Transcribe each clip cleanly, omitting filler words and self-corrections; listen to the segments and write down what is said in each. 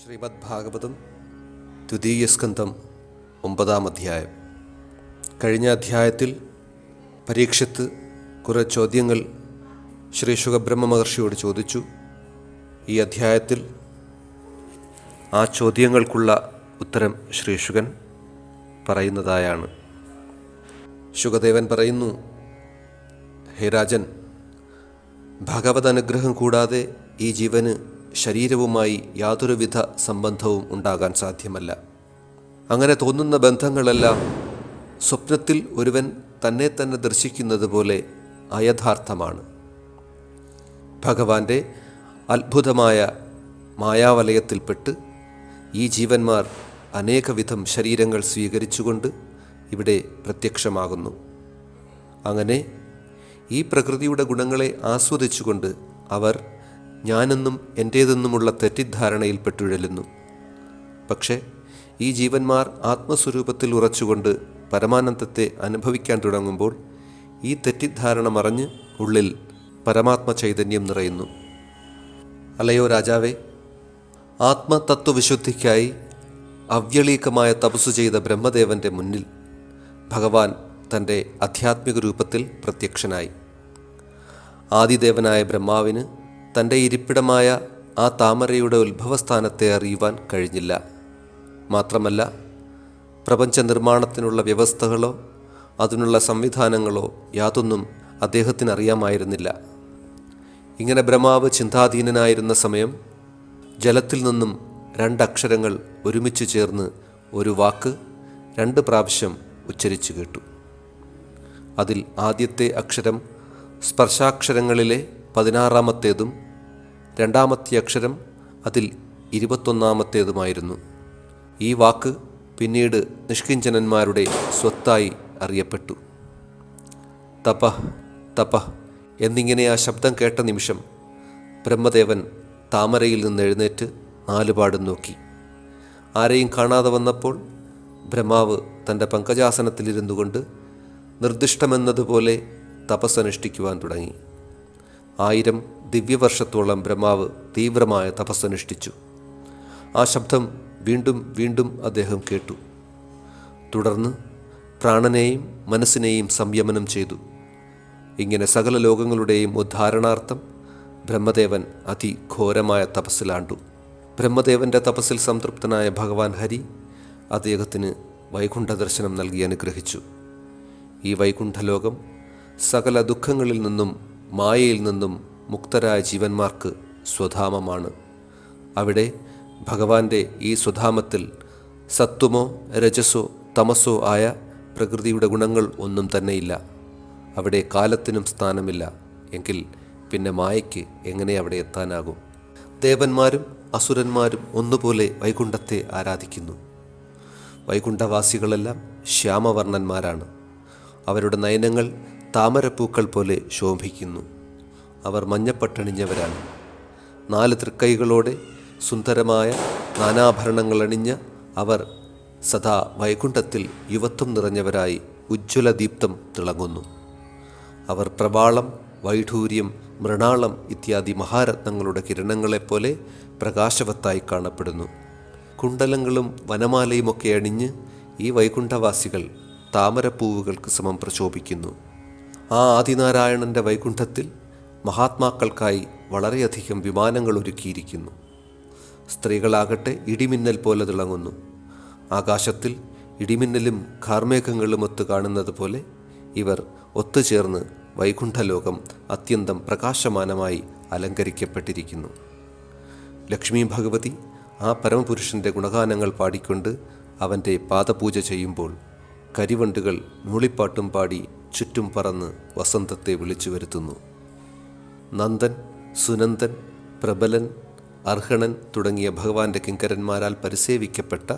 ശ്രീമദ് ഭാഗവതം ദ്വിതീയ സ്കന്ധം 9-ാം അധ്യായം. കഴിഞ്ഞ അധ്യായത്തിൽ പരീക്ഷത്ത് കുറേ ചോദ്യങ്ങൾ ശ്രീ ശുകബ്രഹ്മ മഹർഷിയോട് ചോദിച്ചു. ഈ അധ്യായത്തിൽ ആ ചോദ്യങ്ങൾക്കുള്ള ഉത്തരം ശ്രീ ശുകൻ പറയുന്നതായാണ്. ശുകദേവൻ പറയുന്നു: ഹേ രാജൻ, ഭഗവത് അനുഗ്രഹം കൂടാതെ ഈ ജീവന് ശരീരവുമായി യാതൊരുവിധ സംബന്ധവും ഉണ്ടാകാൻ സാധ്യമല്ല. അങ്ങനെ തോന്നുന്ന ബന്ധങ്ങളെല്ലാം സ്വപ്നത്തിൽ ഒരുവൻ തന്നെ തന്നെ ദർശിക്കുന്നത് പോലെ അയഥാർത്ഥമാണ്. ഭഗവാന്റെ അത്ഭുതമായ മായാവലയത്തിൽപ്പെട്ട് ഈ ജീവന്മാർ അനേകവിധം ശരീരങ്ങൾ സ്വീകരിച്ചുകൊണ്ട് ഇവിടെ പ്രത്യക്ഷമാകുന്നു. അങ്ങനെ ഈ പ്രകൃതിയുടെ ഗുണങ്ങളെ ആസ്വദിച്ചുകൊണ്ട് അവർ ഞാനെന്നും എൻ്റേതെന്നുമുള്ള തെറ്റിദ്ധാരണയിൽപ്പെട്ടുഴലുന്നു. പക്ഷേ ഈ ജീവന്മാർ ആത്മസ്വരൂപത്തിൽ ഉറച്ചുകൊണ്ട് പരമാനന്ദത്തെ അനുഭവിക്കാൻ തുടങ്ങുമ്പോൾ ഈ തെറ്റിദ്ധാരണ മറഞ്ഞ് ഉള്ളിൽ പരമാത്മ ചൈതന്യം നിറയുന്നു. അല്ലയോ രാജാവേ, ആത്മതത്വവിശുദ്ധിക്കായി അവ്യളീകമായ തപസ്സു ചെയ്ത ബ്രഹ്മദേവൻ്റെ മുന്നിൽ ഭഗവാൻ തൻ്റെ ആധ്യാത്മിക രൂപത്തിൽ പ്രത്യക്ഷനായി. ആദിദേവനായ ബ്രഹ്മാവിന് തൻ്റെ ഇരിപ്പിടമായ ആ താമരയുടെ ഉത്ഭവസ്ഥാനത്തെ അറിയുവാൻ കഴിഞ്ഞില്ല. മാത്രമല്ല, പ്രപഞ്ച നിർമ്മാണത്തിനുള്ള വ്യവസ്ഥകളോ അതിനുള്ള സംവിധാനങ്ങളോ യാതൊന്നും അദ്ദേഹത്തിന് അറിയാമായിരുന്നില്ല. ഇങ്ങനെ ബ്രഹ്മാവ് ചിന്താധീനനായിരുന്ന സമയം ജലത്തിൽ നിന്നും 2 അക്ഷരങ്ങൾ ഒരുമിച്ച് ചേർന്ന് ഒരു വാക്ക് 2 പ്രാവശ്യം ഉച്ചരിച്ചു കേട്ടു. അതിൽ ആദ്യത്തെ അക്ഷരം സ്പർശാക്ഷരങ്ങളിലെ 16-ാമത്തേതും രണ്ടാമത്തെ അക്ഷരം അതിൽ 21-ാമത്തേതുമായിരുന്നു. ഈ വാക്ക് പിന്നീട് നിഷ്കിഞ്ചനന്മാരുടെ സ്വത്തായി അറിയപ്പെട്ടു. തപ തപ എന്നിങ്ങനെ ആ ശബ്ദം കേട്ട നിമിഷം ബ്രഹ്മദേവൻ താമരയിൽ നിന്ന് എഴുന്നേറ്റ് 4 പാടും നോക്കി. ആരെയും കാണാതെ വന്നപ്പോൾ ബ്രഹ്മാവ് തൻ്റെ പങ്കജാസനത്തിലിരുന്നു കൊണ്ട് നിർദ്ദിഷ്ടമെന്നതുപോലെ തപസ്സനുഷ്ഠിക്കുവാൻ തുടങ്ങി. 1000 ദിവ്യവർഷത്തോളം ബ്രഹ്മാവ് തീവ്രമായ തപസ്സനുഷ്ഠിച്ചു. ആ ശബ്ദം വീണ്ടും വീണ്ടും അദ്ദേഹം കേട്ടു. തുടർന്ന് പ്രാണനെയും മനസ്സിനെയും സംയമനം ചെയ്തു. ഇങ്ങനെ സകല ലോകങ്ങളുടെയും ഉദ്ധാരണാർത്ഥം ബ്രഹ്മദേവൻ അതിഘോരമായ തപസ്സിലാണ്ടു. ബ്രഹ്മദേവൻ്റെ തപസ്സിൽ സംതൃപ്തനായ ഭഗവാൻ ഹരി അദ്ദേഹത്തിന് വൈകുണ്ഠ ദർശനം നൽകി അനുഗ്രഹിച്ചു. ഈ വൈകുണ്ഠലോകം സകല ദുഃഖങ്ങളിൽ നിന്നും മായയിൽ നിന്നും മുക്തരായ ജീവന്മാർക്ക് സ്വധാമമാണ്. അവിടെ ഭഗവാന്റെ ഈ സ്വധാമത്തിൽ സത്വമോ രജസോ തമസോ ആയ പ്രകൃതിയുടെ ഗുണങ്ങൾ ഒന്നും തന്നെയില്ല. അവിടെ കാലത്തിനും സ്ഥാനമില്ല. എങ്കിൽ പിന്നെ മായയ്ക്ക് എങ്ങനെ അവിടെ എത്താനാകും? ദേവന്മാരും അസുരന്മാരും ഒന്നുപോലെ വൈകുണ്ഠത്തെ ആരാധിക്കുന്നു. വൈകുണ്ഠവാസികളെല്ലാം ശ്യാമവർണ്ണന്മാരാണ്. അവരുടെ നയനങ്ങൾ താമരപ്പൂക്കൾ പോലെ ശോഭിക്കുന്നു. അവർ മഞ്ഞപ്പട്ടണിഞ്ഞവരാണ്. 4 തൃക്കൈകളോടെ സുന്ദരമായ നാനാഭരണങ്ങൾ അണിഞ്ഞ അവർ സദാ വൈകുണ്ഠത്തിൽ യുവത്വം നിറഞ്ഞവരായി ഉജ്ജ്വലദീപ്തം തിളങ്ങുന്നു. അവർ പ്രവാളം, വൈഢൂര്യം, മൃണാളം ഇത്യാദി മഹാരത്നങ്ങളുടെ കിരണങ്ങളെപ്പോലെ പ്രകാശവത്തായി കാണപ്പെടുന്നു. കുണ്ടലങ്ങളും വനമാലയുമൊക്കെ അണിഞ്ഞ് ഈ വൈകുണ്ഠവാസികൾ താമരപ്പൂവുകൾക്ക് സമം പ്രശോഭിക്കുന്നു. ആ ആദിനാരായണൻ്റെ വൈകുണ്ഠത്തിൽ മഹാത്മാക്കൾക്കായി വളരെയധികം വിമാനങ്ങൾ ഒരുക്കിയിരിക്കുന്നു. സ്ത്രീകളാകട്ടെ ഇടിമിന്നൽ പോലെ തിളങ്ങുന്നു. ആകാശത്തിൽ ഇടിമിന്നലും കാർമേഘങ്ങളും ഒത്തു കാണുന്നത് പോലെ ഇവർ ഒത്തുചേർന്ന് വൈകുണ്ഠലോകം അത്യന്തം പ്രകാശമാനമായി അലങ്കരിക്കപ്പെട്ടിരിക്കുന്നു. ലക്ഷ്മി ഭഗവതി ആ പരമപുരുഷൻ്റെ ഗുണഗാനങ്ങൾ പാടിക്കൊണ്ട് അവൻ്റെ പാദപൂജ ചെയ്യുമ്പോൾ കരിവണ്ടുകൾ മൂളിപ്പാട്ടും പാടി ചുറ്റും പറന്ന് വസന്തത്തെ വിളിച്ചു വരുത്തുന്നു. നന്ദൻ, സുനന്ദൻ, പ്രബലൻ, അർഹണൻ തുടങ്ങിയ ഭഗവാന്റെ കിങ്കരന്മാരാൽ പരിസേവിക്കപ്പെട്ട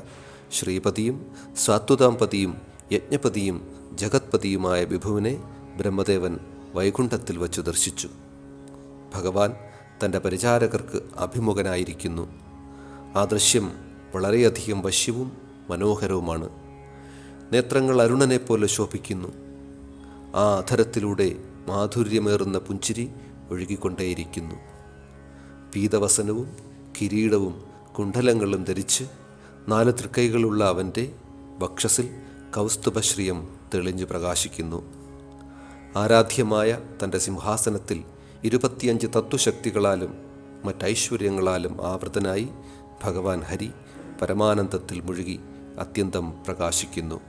ശ്രീപതിയും സാത്വതാംപതിയും യജ്ഞപതിയും ജഗത്പതിയുമായ വിഭുവിനെ ബ്രഹ്മദേവൻ വൈകുണ്ഠത്തിൽ വച്ചു ദർശിച്ചു. ഭഗവാൻ തൻ്റെ പരിചാരകർക്ക് അഭിമുഖനായിരിക്കുന്നു. ആ ദൃശ്യം വളരെയധികം വശ്യവും മനോഹരവുമാണ്. നേത്രങ്ങൾ അരുണനെപ്പോലെ ശോഭിക്കുന്നു. ആ അധരത്തിലൂടെ മാധുര്യമേറുന്ന പുഞ്ചിരി ഒഴുകിക്കൊണ്ടേയിരിക്കുന്നു. പീതവസനവും കിരീടവും കുണ്ഡലങ്ങളും ധരിച്ച് 4 തൃക്കൈകളുള്ള അവൻ്റെ വക്ഷസിൽ കൗസ്തുഭശ്രിയം തെളിഞ്ഞു പ്രകാശിക്കുന്നു. ആരാധ്യമായ തൻ്റെ സിംഹാസനത്തിൽ 25 തത്വശക്തികളാലും മറ്റൈശ്വര്യങ്ങളാലും ആവൃതനായി ഭഗവാൻ ഹരി പരമാനന്ദത്തിൽ മുഴുകി അത്യന്തം പ്രകാശിക്കുന്നു.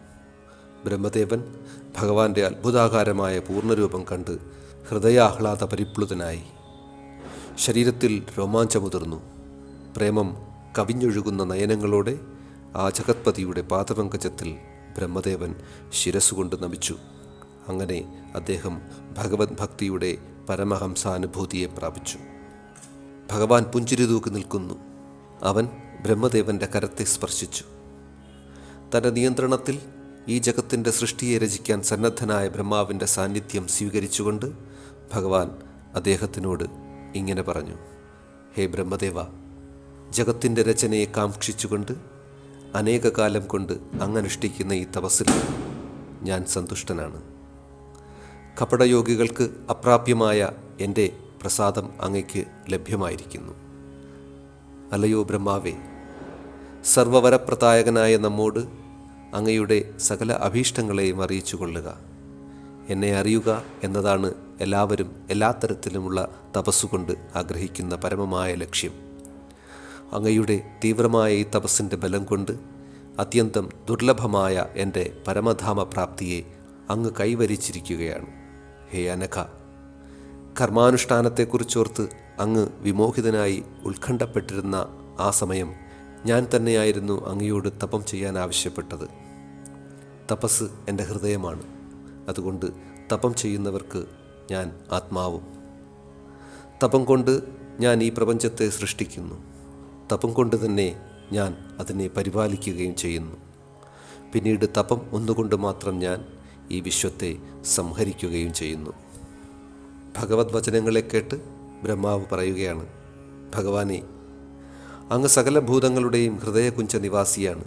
ബ്രഹ്മദേവൻ ഭഗവാന്റെ അത്ഭുതാകാരമായ പൂർണ്ണരൂപം കണ്ട് ഹൃദയാഹ്ലാദ പരിപ്ലുതനായി. ശരീരത്തിൽ രോമാഞ്ചമുതിർന്നു. പ്രേമം കവിഞ്ഞൊഴുകുന്ന നയനങ്ങളോടെ ആ ജഗത്പതിയുടെ പാദപങ്കജത്തിൽ ബ്രഹ്മദേവൻ ശിരസ്സുകൊണ്ട് നമിച്ചു. അങ്ങനെ അദ്ദേഹം ഭഗവത് ഭക്തിയുടെ പരമഹംസാനുഭൂതിയെ പ്രാപിച്ചു. ഭഗവാൻ പുഞ്ചിരി തൂക്കി നിൽക്കുന്നു. അവൻ ബ്രഹ്മദേവൻ്റെ കരത്തെ സ്പർശിച്ചു. തൻ്റെ നിയന്ത്രണത്തിൽ ഈ ജഗത്തിൻ്റെ സൃഷ്ടിയെ രചിക്കാൻ സന്നദ്ധനായ ബ്രഹ്മാവിൻ്റെ സാന്നിധ്യം സ്വീകരിച്ചുകൊണ്ട് ഭഗവാൻ അദ്ദേഹത്തിനോട് ഇങ്ങനെ പറഞ്ഞു: ഹേ ബ്രഹ്മദേവ, ജഗത്തിൻ്റെ രചനയെ കാക്ഷിച്ചുകൊണ്ട് അനേകകാലം കൊണ്ട് അങ്ങനുഷ്ഠിക്കുന്ന ഈ തപസ്സിൽ ഞാൻ സന്തുഷ്ടനാണ്. കപടയോഗികൾക്ക് അപ്രാപ്യമായ എൻ്റെ പ്രസാദം അങ്ങയ്ക്ക് ലഭ്യമായിരിക്കുന്നു. അല്ലയോ ബ്രഹ്മാവേ, സർവവരപ്രദായകനായ നമ്മോട് അങ്ങയുടെ സകല അഭീഷ്ടങ്ങളെയും അറിയിച്ചു കൊള്ളുക. എന്നെ അറിയുക എന്നതാണ് എല്ലാവരും എല്ലാ തരത്തിലുമുള്ള തപസ്സുകൊണ്ട് ആഗ്രഹിക്കുന്ന പരമമായ ലക്ഷ്യം. അങ്ങയുടെ തീവ്രമായ ഈ തപസ്സിൻ്റെ ബലം കൊണ്ട് അത്യന്തം ദുർലഭമായ എൻ്റെ പരമധാമ പ്രാപ്തിയെ അങ്ങ് കൈവരിച്ചിരിക്കുകയാണ്. ഹേ അനഘ, കർമാനുഷ്ഠാനത്തെക്കുറിച്ചോർത്ത് അങ്ങ് വിമോഹിതനായി ഉത്കണ്ഠപ്പെട്ടിരുന്ന ആ സമയം ഞാൻ തന്നെയായിരുന്നു അങ്ങയോട് തപം ചെയ്യാൻ ആവശ്യപ്പെട്ടത്. തപസ് എൻ്റെ ഹൃദയമാണ്. അതുകൊണ്ട് തപം ചെയ്യുന്നവർക്ക് ഞാൻ ആത്മാവും. തപം കൊണ്ട് ഞാൻ ഈ പ്രപഞ്ചത്തെ സൃഷ്ടിക്കുന്നു. തപം കൊണ്ട് തന്നെ ഞാൻ അതിനെ പരിപാലിക്കുകയും ചെയ്യുന്നു. പിന്നീട് തപം ഒന്നുകൊണ്ട് മാത്രം ഞാൻ ഈ വിശ്വത്തെ സംഹരിക്കുകയും ചെയ്യുന്നു. ഭഗവത് വചനങ്ങളെ കേട്ട് ബ്രഹ്മാവ് പറയുകയാണ്: ഭഗവാനെ, അങ്ങ് സകല ഭൂതങ്ങളുടെയും ഹൃദയകുഞ്ച നിവാസിയാണ്.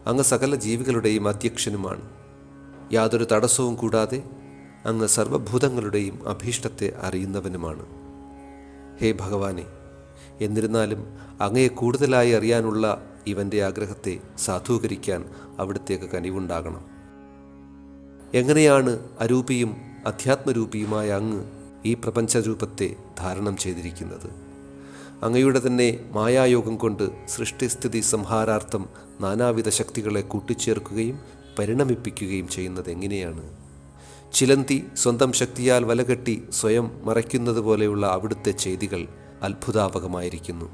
അങ്ങ് സകല ജീവികളുടെയും അധ്യക്ഷനുമാണ്. യാതൊരു തടസ്സവും കൂടാതെ അങ്ങ് സർവഭൂതങ്ങളുടെയും അഭീഷ്ടത്തെ അറിയുന്നവനുമാണ്. ഹേ ഭഗവാനെ, എന്നിരുന്നാലും അങ്ങയെ കൂടുതലായി അറിയാനുള്ള ഇവൻ്റെ ആഗ്രഹത്തെ സാധൂകരിക്കാൻ അവിടുത്തേക്ക് കനിവുണ്ടാകണം. എങ്ങനെയാണ് അരൂപിയും അധ്യാത്മരൂപിയുമായ അങ്ങ് ഈ പ്രപഞ്ചരൂപത്തെ ധാരണം ചെയ്തിരിക്കുന്നത്? അങ്ങയുടെ തന്നെ മായായോഗം കൊണ്ട് സൃഷ്ടിസ്ഥിതി സംഹാരാർത്ഥം നാനാവിധ ശക്തികളെ കൂട്ടിച്ചേർക്കുകയും പരിണമിപ്പിക്കുകയും ചെയ്യുന്നത് എങ്ങനെയാണ്? ചിലന്തി സ്വന്തം ശക്തിയാൽ വലകെട്ടി സ്വയം മറയ്ക്കുന്നത് പോലെയുള്ള അവിടുത്തെ ചെയ്തികൾ അത്ഭുതാവകമായിരിക്കുന്നു.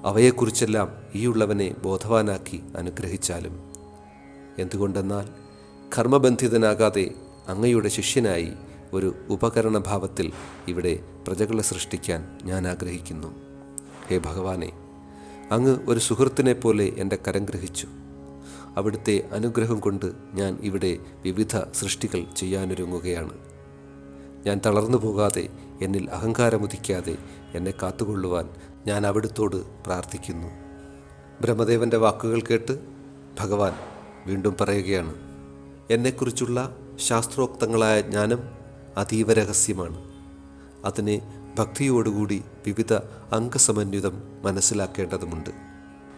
അവയെക്കുറിച്ചെല്ലാം ഈയുള്ളവനെ ബോധവാനാക്കി അനുഗ്രഹിച്ചാലും. എന്തുകൊണ്ടെന്നാൽ കർമ്മബന്ധിതനാകാതെ അങ്ങയുടെ ശിഷ്യനായി ഒരു ഉപകരണഭാവത്തിൽ ഇവിടെ പ്രജകളെ സൃഷ്ടിക്കാൻ ഞാൻ ആഗ്രഹിക്കുന്നു. ഹേ ഭഗവാനെ, അങ്ങ് ഒരു സുഹൃത്തിനെ പോലെ എൻ്റെ കരം ഗ്രഹിച്ചു. അവിടുത്തെ അനുഗ്രഹം കൊണ്ട് ഞാൻ ഇവിടെ വിവിധ സൃഷ്ടികൾ ചെയ്യാനൊരുങ്ങുകയാണ്. ഞാൻ തളർന്നു പോകാതെ, എന്നിൽ അഹങ്കാരമുദിക്കാതെ എന്നെ കാത്തുകൊള്ളുവാൻ ഞാൻ അവിടുത്തോട് പ്രാർത്ഥിക്കുന്നു. ബ്രഹ്മദേവൻ്റെ വാക്കുകൾ കേട്ട് ഭഗവാൻ വീണ്ടും പറയുകയാണ്: എന്നെക്കുറിച്ചുള്ള ശാസ്ത്രോക്തങ്ങളായ ജ്ഞാനം അതീവ രഹസ്യമാണ്. അതിനെ ഭക്തിയോടുകൂടി വിവിധ അംഗസമന്വിതം മനസ്സിലാക്കേണ്ടതുമുണ്ട്.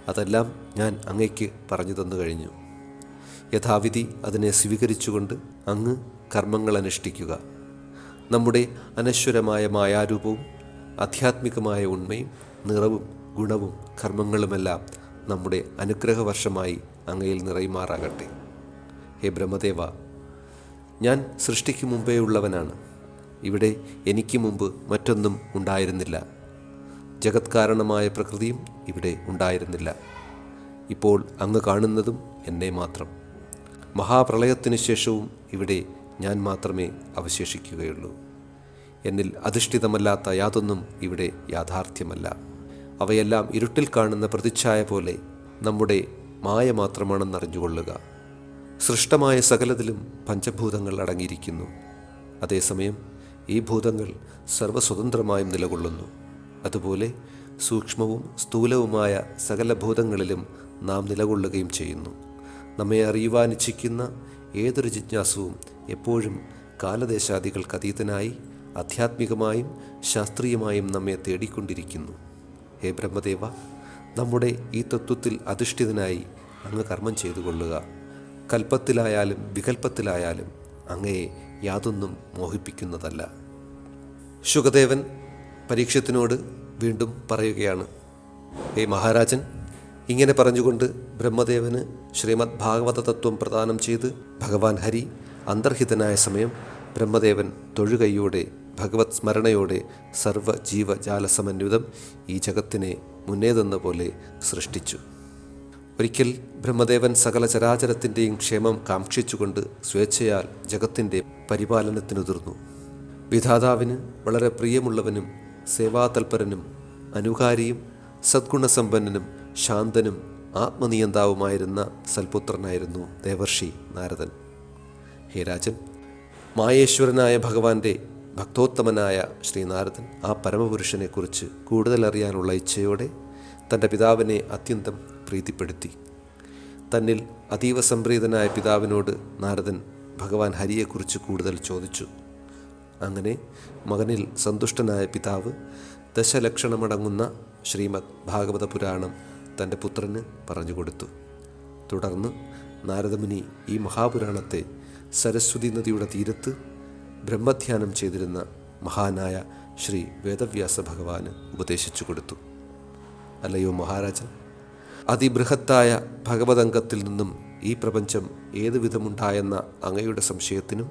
അതെല്ലാം ഞാൻ അങ്ങയ്ക്ക് പറഞ്ഞു തന്നു കഴിഞ്ഞു. യഥാവിധി അതിനെ സ്വീകരിച്ചുകൊണ്ട് അങ്ങ് കർമ്മങ്ങൾ അനുഷ്ഠിക്കുക. നമ്മുടെ അനശ്വരമായ മായാരൂപവും ആധ്യാത്മികമായ ഉണ്മയും നിറവും ഗുണവും കർമ്മങ്ങളുമെല്ലാം നമ്മുടെ അനുഗ്രഹവർഷമായി അങ്ങയിൽ നിറയുമാറാകട്ടെ. ഹേ ബ്രഹ്മദേവ, ഞാൻ സൃഷ്ടിക്ക് മുമ്പേ ഉള്ളവനാണ്. ഇവിടെ എനിക്ക് മുമ്പ് മറ്റൊന്നും ഉണ്ടായിരുന്നില്ല. ജഗത് കാരണമായ പ്രകൃതിയും ഇവിടെ ഉണ്ടായിരുന്നില്ല. ഇപ്പോൾ അങ്ങ് കാണുന്നതും എന്നെ മാത്രം. മഹാപ്രളയത്തിനു ശേഷവും ഇവിടെ ഞാൻ മാത്രമേ അവശേഷിക്കുകയുള്ളൂ. എന്നിൽ അധിഷ്ഠിതമല്ലാത്ത യാതൊന്നും ഇവിടെ യാഥാർത്ഥ്യമല്ല. അവയെല്ലാം ഇരുട്ടിൽ കാണുന്ന പ്രതിച്ഛായ പോലെ നമ്മുടെ മായ മാത്രമാണെന്നറിഞ്ഞുകൊള്ളുക. സൃഷ്ടമായ സകലത്തിലും പഞ്ചഭൂതങ്ങൾ അടങ്ങിയിരിക്കുന്നു. അതേസമയം ഈ ഭൂതങ്ങൾ സർവസ്വതന്ത്രമായും നിലകൊള്ളുന്നു. അതുപോലെ സൂക്ഷ്മവും സ്ഥൂലവുമായ സകല ഭൂതങ്ങളിലും നാം നിലകൊള്ളുകയും ചെയ്യുന്നു. നമ്മെ അറിയുവാനിച്ഛിക്കുന്ന ഏതൊരു ജിജ്ഞാസുവും എപ്പോഴും കാലദേശാദികൾക്കതീതനായി ആധ്യാത്മികമായും ശാസ്ത്രീയമായും നമ്മെ തേടിക്കൊണ്ടിരിക്കുന്നു. ഹേ ബ്രഹ്മദേവ, നമ്മുടെ ഈ തത്വത്തിൽ അധിഷ്ഠിതനായി അങ്ങ് കർമ്മം ചെയ്തു കൊള്ളുക. കൽപ്പത്തിലായാലും വികൽപ്പത്തിലായാലും അങ്ങയെ യാതൊന്നും മോഹിപ്പിക്കുന്നതല്ല. ശുകദേവൻ പരീക്ഷത്തിനോട് വീണ്ടും പറയുകയാണ്, ഹേ മഹാരാജൻ, ഇങ്ങനെ പറഞ്ഞുകൊണ്ട് ബ്രഹ്മദേവന് ശ്രീമദ് ഭാഗവത തത്വം പ്രദാനം ചെയ്ത് ഭഗവാൻ ഹരി അന്തർഹിതനായ സമയം ബ്രഹ്മദേവൻ തൊഴുകൈയോടെ ഭഗവത് സ്മരണയോടെ സർവ്വ ജീവജാലസമന്വിതം ഈ ജഗത്തിനെ മുന്നേതെന്ന പോലെ സൃഷ്ടിച്ചു. ഒരിക്കൽ ബ്രഹ്മദേവൻ സകല ചരാചരത്തിൻ്റെയും ക്ഷേമം കാക്ഷിച്ചുകൊണ്ട് സ്വേച്ഛയാൽ ജഗത്തിൻ്റെ പരിപാലനത്തിനുതിർന്നു. വിധാതാവിന് വളരെ പ്രിയമുള്ളവനും സേവാതൽപരനും അനുകാരിയും സദ്ഗുണസമ്പന്നനും ശാന്തനും ആത്മനിയന്താവുമായിരുന്ന സൽപുത്രനായിരുന്നു ദേവർഷി നാരദൻ. ഹേ രാജൻ, മായേശ്വരനായ ഭഗവാന്റെ ഭക്തോത്തമനായ ശ്രീനാരദൻ ആ പരമപുരുഷനെക്കുറിച്ച് കൂടുതൽ അറിയാനുള്ള ഇച്ഛയോടെ തൻ്റെ പിതാവിനെ അത്യന്തം പ്രീതിപ്പെടുത്തി. തന്നിൽ അതീവ സംപ്രീതനായ പിതാവിനോട് നാരദൻ ഭഗവാൻ ഹരിയെക്കുറിച്ച് കൂടുതൽ ചോദിച്ചു. അങ്ങനെ മകനിൽ സന്തുഷ്ടനായ പിതാവ് ദശലക്ഷണമടങ്ങുന്ന ശ്രീമദ് ഭാഗവത പുരാണം തൻ്റെ പുത്രന് പറഞ്ഞുകൊടുത്തു. തുടർന്ന് നാരദമുനി ഈ മഹാപുരാണത്തെ സരസ്വതി നദിയുടെ തീരത്ത് ബ്രഹ്മധ്യാനം ചെയ്തിരുന്ന മഹാനായ ശ്രീ വേദവ്യാസ ഭഗവാന് ഉപദേശിച്ചു കൊടുത്തു. അല്ലയോ മഹാരാജൻ, അതിബൃഹത്തായ ഭഗവതംഗത്തിൽ നിന്നും ഈ പ്രപഞ്ചം ഏതുവിധമുണ്ടായെന്ന അങ്ങയുടെ സംശയത്തിനും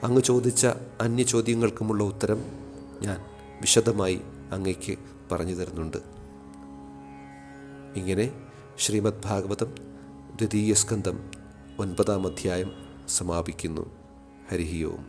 അങ്ങ് ചോദിച്ച അന്യചോദ്യങ്ങൾക്കുമുള്ള ഉത്തരം ഞാൻ വിശദമായി അങ്ങയ്ക്ക് പറഞ്ഞു തരുന്നുണ്ട്. ഇങ്ങനെ ശ്രീമദ് ഭാഗവതം ദ്വിതീയ സ്കന്ധം 9-ാം അധ്യായം സമാപിക്കുന്നു. ഹരിഹി ഓം.